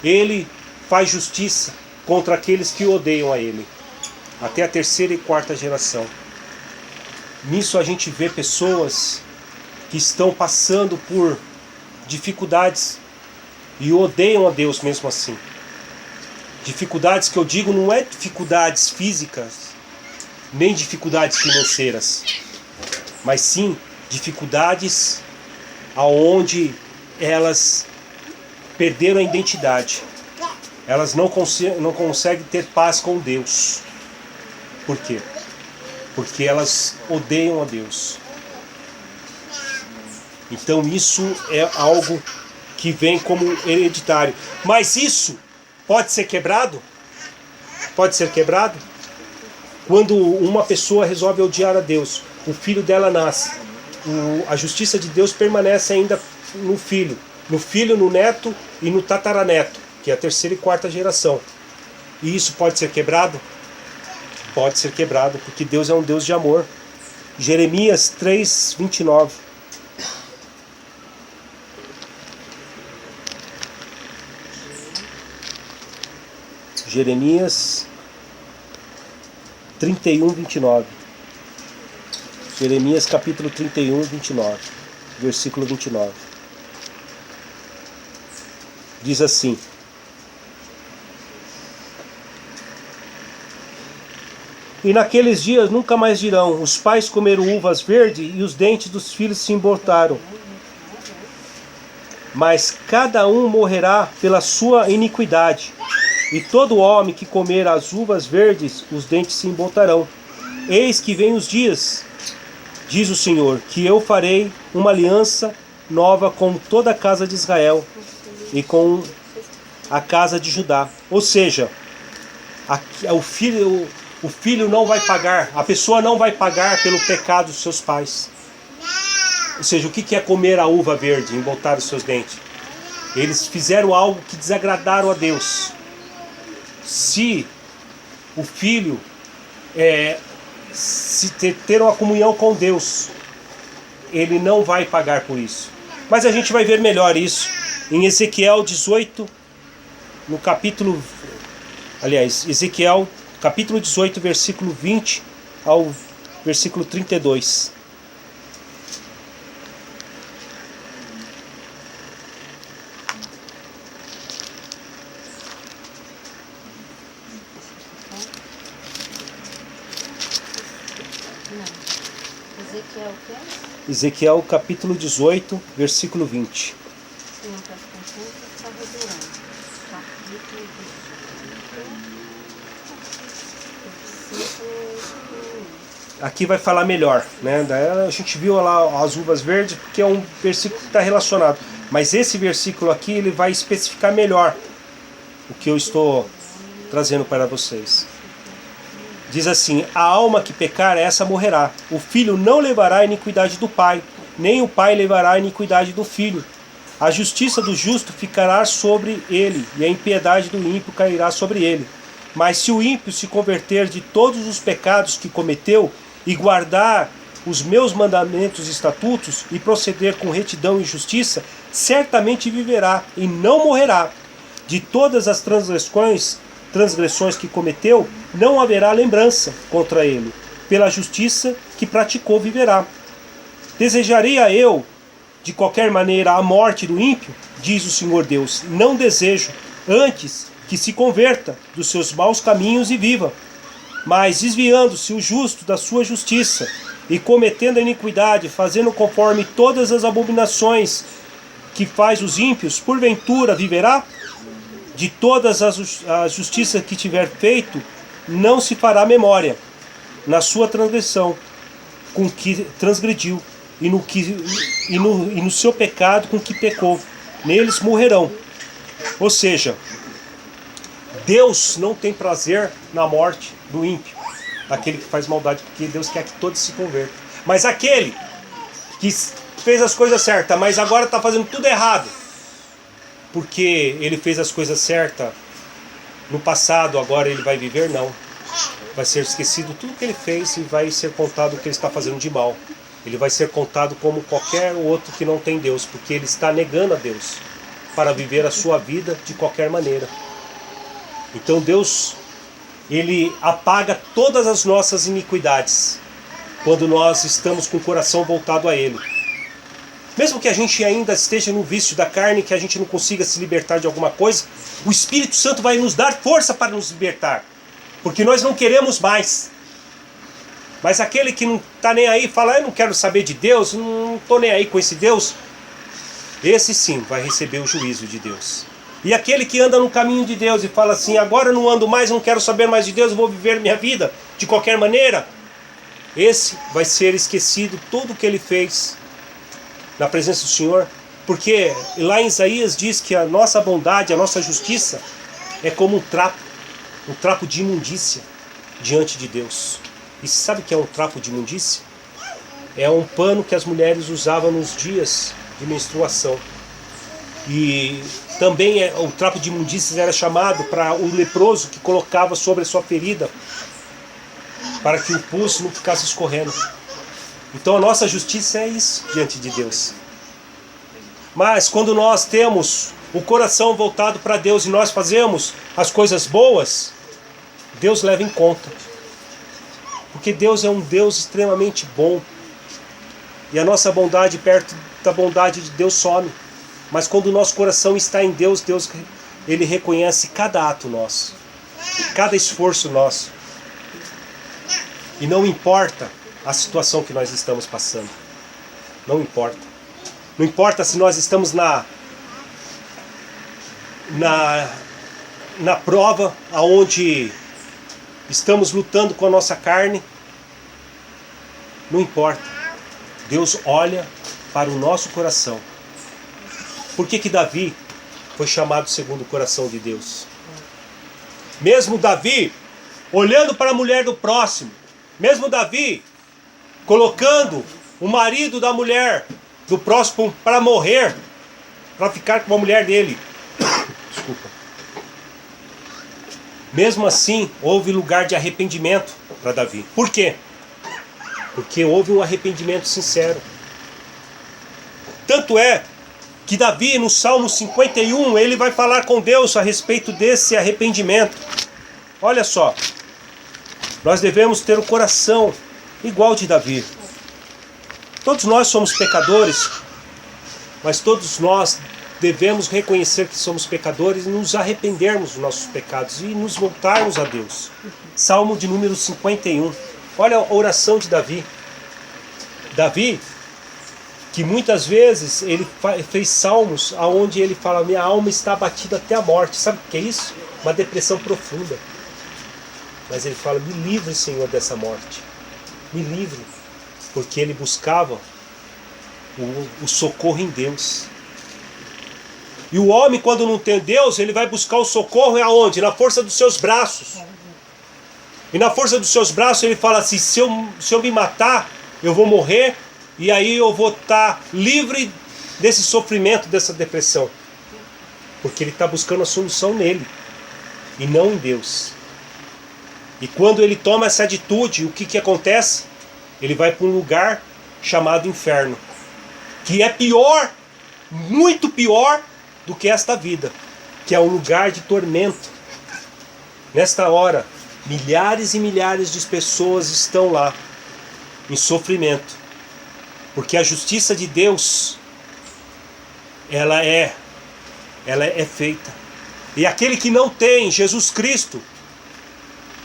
Ele faz justiça contra aqueles que odeiam a Ele, até a terceira e quarta geração. Nisso a gente vê pessoas que estão passando por dificuldades e odeiam a Deus mesmo assim. Dificuldades que eu digo não é dificuldades físicas, nem dificuldades financeiras, mas sim dificuldades aonde elas perderam a identidade. Elas não conseguem ter paz com Deus. Por quê? Porque elas odeiam a Deus. Então isso é algo que vem como hereditário. Mas isso pode ser quebrado? Pode ser quebrado? Quando uma pessoa resolve odiar a Deus, o filho dela nasce. A justiça de Deus permanece ainda no filho, no neto e no tataraneto, que é a terceira e quarta geração. E isso pode ser quebrado? Pode ser quebrado, porque Deus é um Deus de amor. Jeremias 3:29. Jeremias 31:29. Jeremias capítulo 31, 29. versículo 29. Diz assim: e naqueles dias nunca mais dirão: os pais comeram uvas verdes e os dentes dos filhos se embotaram. Mas cada um morrerá pela sua iniquidade. E todo homem que comer as uvas verdes, os dentes se embotarão. Eis que vem os dias, diz o Senhor, que eu farei uma aliança nova com toda a casa de Israel e com a casa de Judá. Ou seja, o filho não vai pagar, a pessoa não vai pagar pelo pecado dos seus pais. Ou seja, o que é comer a uva verde, embotar os seus dentes? Eles fizeram algo que desagradaram a Deus. Se o filho ter uma comunhão com Deus, ele não vai pagar por isso. Mas a gente vai ver melhor isso em Ezequiel 18, no capítulo... Aliás, Ezequiel, capítulo 18, versículo 20 ao versículo 32. Ezequiel o quê? Ezequiel capítulo 18, versículo 20. Se não está contando, está revirando. Capítulo 18. Aqui vai falar melhor, né? Daí a gente viu lá as uvas verdes, porque é um versículo que está relacionado. Mas esse versículo aqui, ele vai especificar melhor o que eu estou trazendo para vocês. Diz assim: a alma que pecar, essa morrerá. O filho não levará a iniquidade do pai, nem o pai levará a iniquidade do filho. A justiça do justo ficará sobre ele, e a impiedade do ímpio cairá sobre ele. Mas se o ímpio se converter de todos os pecados que cometeu, e guardar os meus mandamentos e estatutos, e proceder com retidão e justiça, certamente viverá, e não morrerá. De todas as transgressões que cometeu, não haverá lembrança contra ele. Pela justiça que praticou, viverá. Desejaria eu, de qualquer maneira, a morte do ímpio? Diz o Senhor Deus. Não desejo, antes que se converta dos seus maus caminhos e viva. Mas desviando-se o justo da sua justiça, e cometendo a iniquidade, fazendo conforme todas as abominações que faz os ímpios, porventura viverá? De todas as justiças que tiver feito, não se fará memória na sua transgressão com que transgrediu, e no seu pecado com que pecou. Neles morrerão. Ou seja, Deus não tem prazer na morte do ímpio, daquele que faz maldade, porque Deus quer que todos se convertam. Mas aquele que fez as coisas certas, mas agora está fazendo tudo errado, porque ele fez as coisas certas no passado, agora ele vai viver? Não. Vai ser esquecido tudo que ele fez e vai ser contado o que ele está fazendo de mal. Ele vai ser contado como qualquer outro que não tem Deus, porque ele está negando a Deus para viver a sua vida de qualquer maneira. Então Deus, ele apaga todas as nossas iniquidades quando nós estamos com o coração voltado a Ele. Mesmo que a gente ainda esteja no vício da carne, que a gente não consiga se libertar de alguma coisa, o Espírito Santo vai nos dar força para nos libertar, porque nós não queremos mais. Mas aquele que não está nem aí, fala: eu não quero saber de Deus, não estou nem aí com esse Deus, esse sim vai receber o juízo de Deus. E aquele que anda no caminho de Deus e fala assim: agora eu não ando mais, não quero saber mais de Deus, eu vou viver minha vida de qualquer maneira, esse vai ser esquecido tudo o que ele fez na presença do Senhor, porque lá em Isaías diz que a nossa bondade, a nossa justiça é como um trapo de imundícia diante de Deus. E sabe o que é um trapo de imundícia? É um pano que as mulheres usavam nos dias de menstruação. E também o trapo de imundícia era chamado para o leproso que colocava sobre a sua ferida, para que o pus não ficasse escorrendo. Então a nossa justiça é isso diante de Deus. Mas quando nós temos o coração voltado para Deus e nós fazemos as coisas boas, Deus leva em conta. Porque Deus é um Deus extremamente bom. E a nossa bondade perto da bondade de Deus some. Mas quando o nosso coração está em Deus, Deus, Ele reconhece cada ato nosso, cada esforço nosso. E não importa a situação que nós estamos passando. Não importa. Não importa se nós estamos na prova, aonde estamos lutando com a nossa carne. Não importa. Deus olha para o nosso coração. Por que Davi foi chamado segundo o coração de Deus? Mesmo Davi olhando para a mulher do próximo, mesmo Davi colocando o marido da mulher do próximo para morrer, para ficar com a mulher dele. Desculpa. Mesmo assim, houve lugar de arrependimento para Davi. Por quê? Porque houve um arrependimento sincero. Tanto é que Davi, no Salmo 51, ele vai falar com Deus a respeito desse arrependimento. Olha só, nós devemos ter o coração igual de Davi. Todos nós somos pecadores, mas todos nós devemos reconhecer que somos pecadores e nos arrependermos dos nossos pecados e nos voltarmos a Deus. Salmo de número 51. Olha a oração de Davi. Davi, que muitas vezes ele fez salmos onde ele fala: minha alma está abatida até a morte. Sabe o que é isso? Uma depressão profunda. Mas ele fala: me livre, Senhor, dessa morte. Me livre. Porque ele buscava o socorro em Deus. E o homem, quando não tem Deus, ele vai buscar o socorro aonde? Na força dos seus braços. E na força dos seus braços ele fala assim: se eu me matar, eu vou morrer, e aí eu vou estar livre desse sofrimento, dessa depressão. Porque ele está buscando a solução nele, e não em Deus. E quando ele toma essa atitude, o que acontece? Ele vai para um lugar chamado inferno, que é pior, muito pior do que esta vida, que é um lugar de tormento. Nesta hora, milhares e milhares de pessoas estão lá, em sofrimento, porque a justiça de Deus, ela é feita. E aquele que não tem Jesus Cristo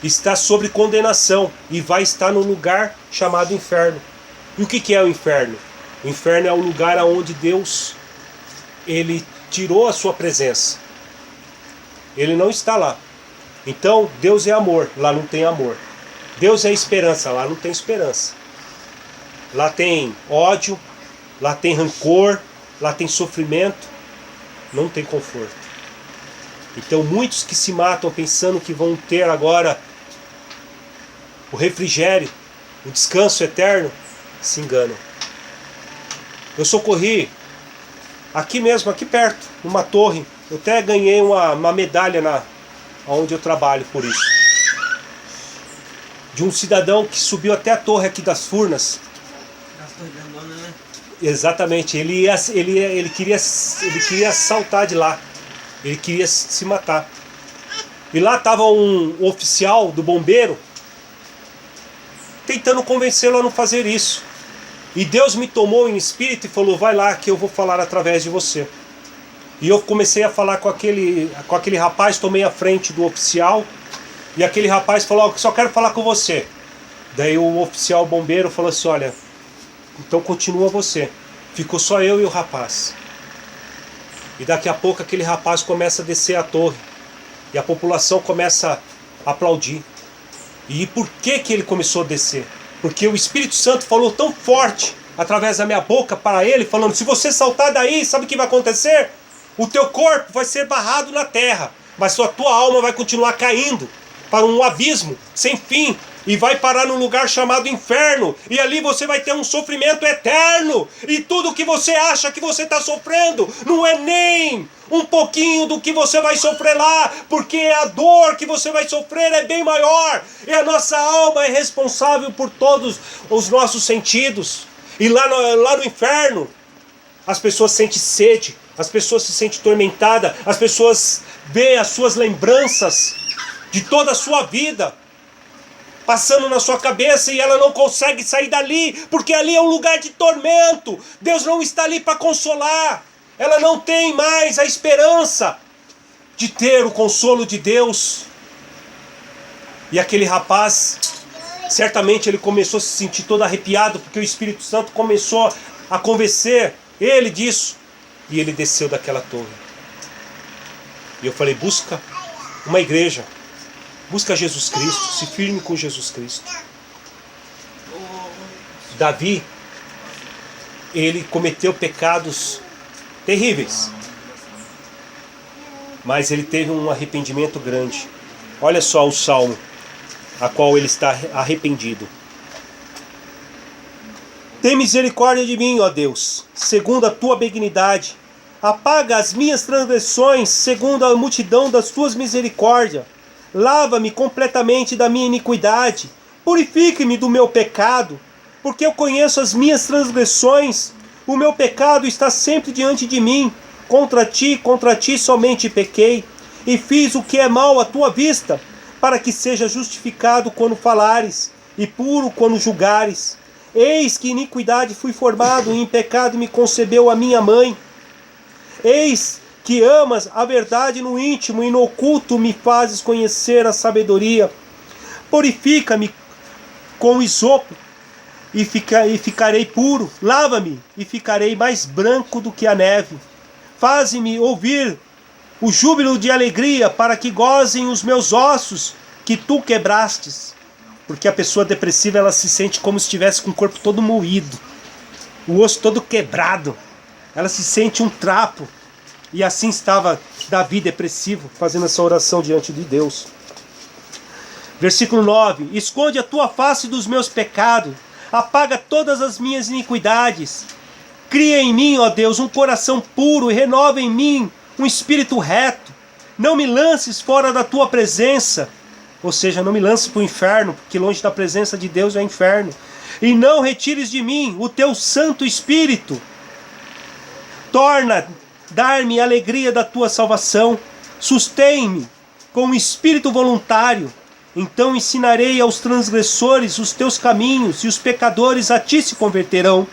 está sob condenação e vai estar no lugar chamado inferno. E o que é o inferno? O inferno é o lugar onde Deus, ele tirou a sua presença. Ele não está lá. Então, Deus é amor, lá não tem amor. Deus é esperança, lá não tem esperança. Lá tem ódio, lá tem rancor, lá tem sofrimento, não tem conforto. Então, muitos que se matam pensando que vão ter agora o refrigério, o descanso eterno, se enganam. Eu socorri aqui mesmo, aqui perto, numa torre. Eu até ganhei uma medalha onde eu trabalho por isso. De um cidadão que subiu até a torre aqui das Furnas. Exatamente, ele queria saltar de lá. Ele queria se matar. E lá estava um oficial do bombeiro tentando convencê-lo a não fazer isso. E Deus me tomou em espírito e falou: vai lá que eu vou falar através de você. E eu comecei a falar com aquele rapaz, tomei a frente do oficial. E aquele rapaz falou: só quero falar com você. Daí o oficial bombeiro falou assim: olha, então continua você. Ficou só eu e o rapaz. E daqui a pouco aquele rapaz começa a descer a torre. E a população começa a aplaudir. E por que ele começou a descer? Porque o Espírito Santo falou tão forte, através da minha boca, para ele, falando: se você saltar daí, sabe o que vai acontecer? O teu corpo vai ser barrado na terra, mas a tua alma vai continuar caindo para um abismo sem fim. E vai parar num lugar chamado inferno. E ali você vai ter um sofrimento eterno. E tudo que você acha que você está sofrendo não é nem um pouquinho do que você vai sofrer lá. Porque a dor que você vai sofrer é bem maior. E a nossa alma é responsável por todos os nossos sentidos. E lá no inferno, as pessoas sentem sede. As pessoas se sentem tormentadas. As pessoas veem as suas lembranças de toda a sua vida. passando na sua cabeça e ela não consegue sair dali, porque ali é um lugar de tormento. Deus não está ali para consolar. Ela não tem mais a esperança de ter o consolo de Deus. E aquele rapaz, certamente ele começou a se sentir todo arrepiado, porque o Espírito Santo começou a convencer ele disso. E ele desceu daquela torre. E eu falei, busca uma igreja. Busca Jesus Cristo, se firme com Jesus Cristo. Davi, ele cometeu pecados terríveis. Mas ele teve um arrependimento grande. Olha só o salmo a qual ele está arrependido. Tem misericórdia de mim, ó Deus, segundo a tua benignidade. Apaga as minhas transgressões, segundo a multidão das tuas misericórdias. Lava-me completamente da minha iniquidade. Purifique-me do meu pecado, porque eu conheço as minhas transgressões. O meu pecado está sempre diante de mim. Contra ti somente pequei, e fiz o que é mal à tua vista, para que seja justificado quando falares, e puro quando julgares. Eis que iniquidade fui formado, e em pecado me concebeu a minha mãe. Eis que amas a verdade no íntimo, e no oculto me fazes conhecer a sabedoria. Purifica-me com isopo, e ficarei puro. Lava-me, e ficarei mais branco do que a neve. Faze-me ouvir o júbilo de alegria, para que gozem os meus ossos, que tu quebrastes. Porque a pessoa depressiva, ela se sente como se estivesse com o corpo todo moído, o osso todo quebrado. Ela se sente um trapo. E assim estava Davi depressivo, fazendo essa oração diante de Deus. Versículo 9. Esconde a tua face dos meus pecados, apaga todas as minhas iniquidades. Cria em mim, ó Deus, um coração puro e renova em mim um espírito reto. Não me lances fora da tua presença. Ou seja, não me lances para o inferno, porque longe da presença de Deus é inferno. E não retires de mim o teu Santo Espírito. Torna dar-me a alegria da tua salvação. Sustém-me com um espírito voluntário. Então ensinarei aos transgressores os teus caminhos, e os pecadores a ti se converterão.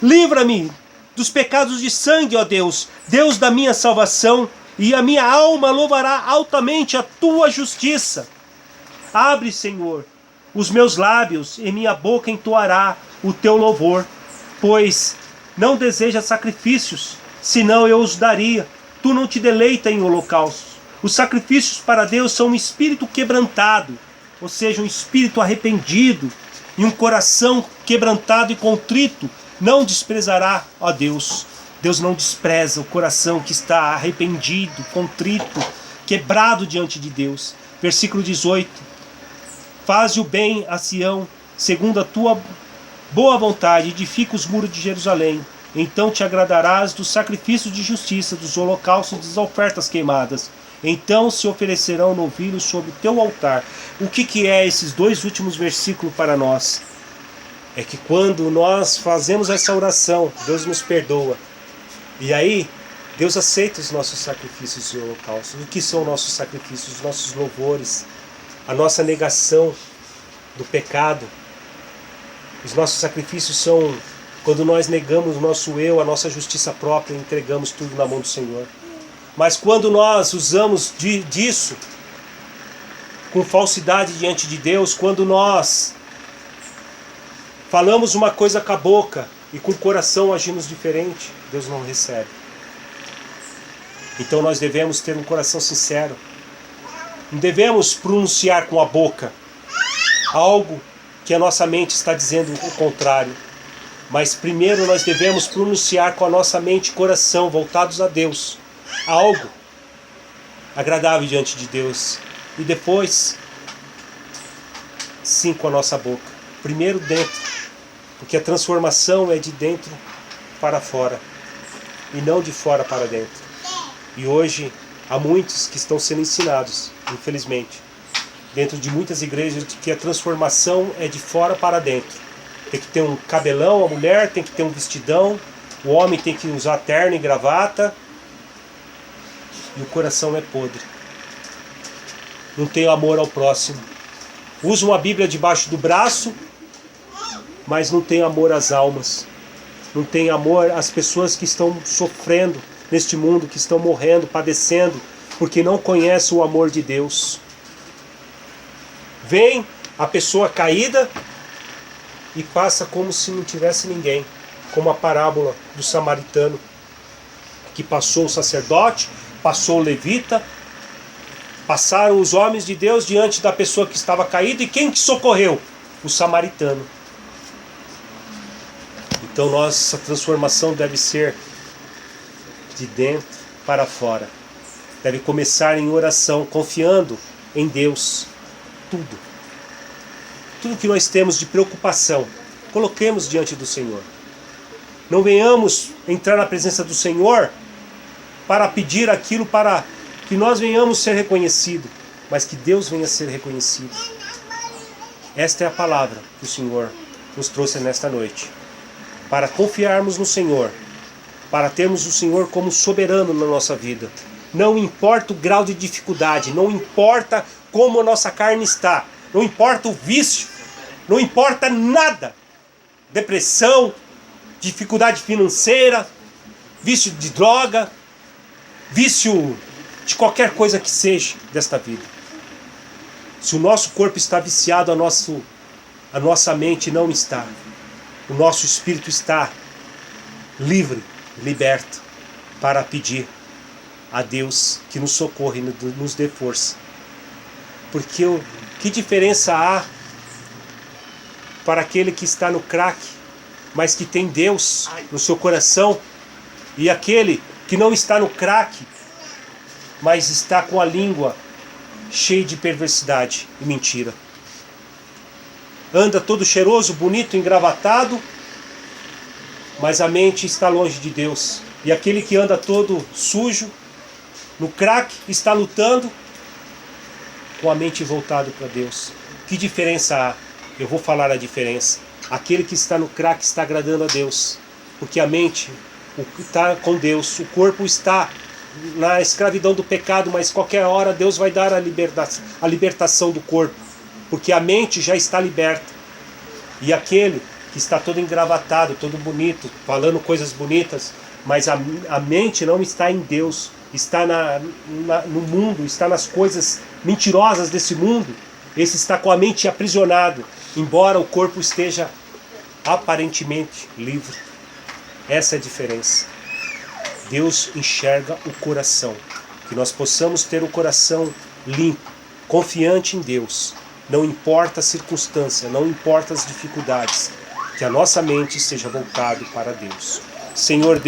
Livra-me dos pecados de sangue, ó Deus, Deus da minha salvação, e a minha alma louvará altamente a tua justiça. Abre, Senhor, os meus lábios, e minha boca entoará o teu louvor. Pois não desejas sacrifícios, senão eu os daria. Tu não te deleita em holocaustos. Os sacrifícios para Deus são um espírito quebrantado, ou seja, um espírito arrependido, e um coração quebrantado e contrito não desprezará, ó Deus. Deus não despreza o coração que está arrependido, contrito, quebrado diante de Deus. Versículo 18. Faze o bem a Sião, segundo a tua boa vontade, edifica os muros de Jerusalém. Então te agradarás dos sacrifícios de justiça, dos holocaustos e das ofertas queimadas. Então se oferecerão novilhos sobre o teu altar. O que é esses dois últimos versículos para nós? É que quando nós fazemos essa oração, Deus nos perdoa. E aí, Deus aceita os nossos sacrifícios e holocaustos. O que são nossos sacrifícios? Os nossos louvores, a nossa negação do pecado. Os nossos sacrifícios são quando nós negamos o nosso eu, a nossa justiça própria, e entregamos tudo na mão do Senhor. Mas quando nós usamos disso com falsidade diante de Deus, quando nós falamos uma coisa com a boca e com o coração agimos diferente, Deus não recebe. Então nós devemos ter um coração sincero. Não devemos pronunciar com a boca algo que a nossa mente está dizendo o contrário. Mas primeiro nós devemos pronunciar com a nossa mente e coração voltados a Deus algo agradável diante de Deus. E depois, sim, com a nossa boca. Primeiro dentro, porque a transformação é de dentro para fora e não de fora para dentro. E hoje há muitos que estão sendo ensinados, infelizmente, dentro de muitas igrejas, de que a transformação é de fora para dentro. Tem que ter um cabelão, a mulher tem que ter um vestidão, o homem tem que usar terno e gravata, e o coração é podre. Não tem amor ao próximo. Usam a Bíblia debaixo do braço, mas não tem amor às almas. Não tem amor às pessoas que estão sofrendo neste mundo, que estão morrendo, padecendo, porque não conhecem o amor de Deus. Vem a pessoa caída e passa como se não tivesse ninguém, como a parábola do samaritano, que passou o sacerdote, passou o levita, passaram os homens de Deus diante da pessoa que estava caída, e quem que socorreu? O samaritano. Então nossa transformação deve ser de dentro para fora. Deve começar em oração, confiando em Deus. Tudo que nós temos de preocupação, coloquemos diante do Senhor. Não venhamos entrar na presença do Senhor para pedir aquilo para que nós venhamos ser reconhecidos, mas que Deus venha ser reconhecido. Esta é a palavra que o Senhor nos trouxe nesta noite. Para confiarmos no Senhor, para termos o Senhor como soberano na nossa vida. Não importa o grau de dificuldade, não importa como a nossa carne está, não importa o vício, não importa nada. Depressão, dificuldade financeira, vício de droga, vício de qualquer coisa que seja desta vida. Se o nosso corpo está viciado, a nossa mente não está. O nosso espírito está livre, liberto, para pedir a Deus que nos socorra e nos dê força. Porque que diferença há para aquele que está no crack, mas que tem Deus no seu coração, e aquele que não está no crack, mas está com a língua cheia de perversidade e mentira? Anda todo cheiroso, bonito, engravatado, mas a mente está longe de Deus. E aquele que anda todo sujo, no crack, está lutando com a mente voltada para Deus. Que diferença há? Eu vou falar a diferença. Aquele que está no crack está agradando a Deus, porque a mente está com Deus, o corpo está na escravidão do pecado, mas qualquer hora Deus vai dar a libertação do corpo, porque a mente já está liberta. E aquele que está todo engravatado, todo bonito, falando coisas bonitas, mas a mente não está em Deus, está no mundo, está nas coisas mentirosas desse mundo, esse está com a mente aprisionado, embora o corpo esteja aparentemente livre. Essa é a diferença. Deus enxerga o coração, que nós possamos ter o coração limpo, confiante em Deus. Não importa a circunstância, não importa as dificuldades, que a nossa mente seja voltada para Deus. Senhor Deus,